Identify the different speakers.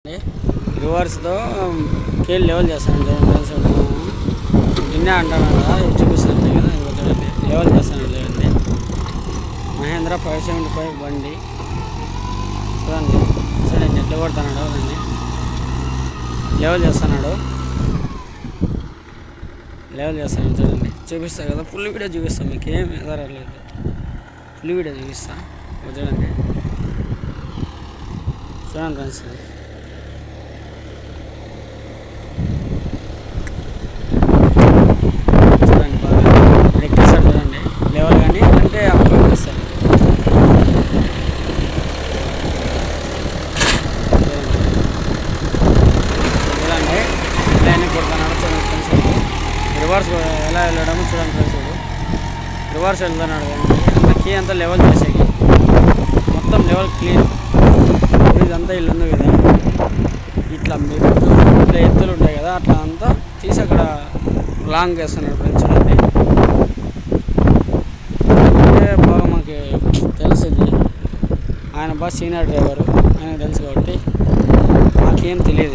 Speaker 1: రివర్స్తో Khel level చేస్తాను గిన్నె అంటాను కదా చూపిస్తుంది కదా చూడండి లెవెల్ చేస్తాను చూడండి మహేంద్ర 575 బండి చూడండి చూడండి ఎట్లా కొడుతున్నాడు దాన్ని లెవెల్ చేస్తున్నాడు చూడండి చూపిస్తాను కదా ఫుల్ వీడియో చూపిస్తాను మీకు ఏం ఎదరలేదు ఫుల్ వీడియో చూపిస్తా చూడండి ఫ్రెండ్స్ చూడండి బాగా ఎక్కిస్తాడు చూడండి లెవెల్ కానీ అంటే అప్పుడు ఎక్కిస్తాడు చూడండి లైన్ కొడుతున్నాడు చూడండి ఫ్రెండ్స్ రివర్స్ ఎలా వెళ్ళడమో చూడండి ఫ్రెండ్స్ రివర్స్ వెళ్తున్నాడు అంత కీ అంతా లెవెల్ చేసేకి మొత్తం లెవెల్ క్లీన్ ఇదంతా ఇల్లు ఉంది కదా ఇట్లా మీరు ఇట్లా ఎత్తులు ఉంటాయి కదా అట్లా అంతా తీసి అక్కడ లాంగ్ వేస్తున్నాడు ఫ్రెండ్స్ చూడండి అంటే బాగా మాకు తెలిసింది ఆయన బాగా సీనియర్ డ్రైవరు ఆయన తెలుసు కాబట్టి మాకేం తెలియదు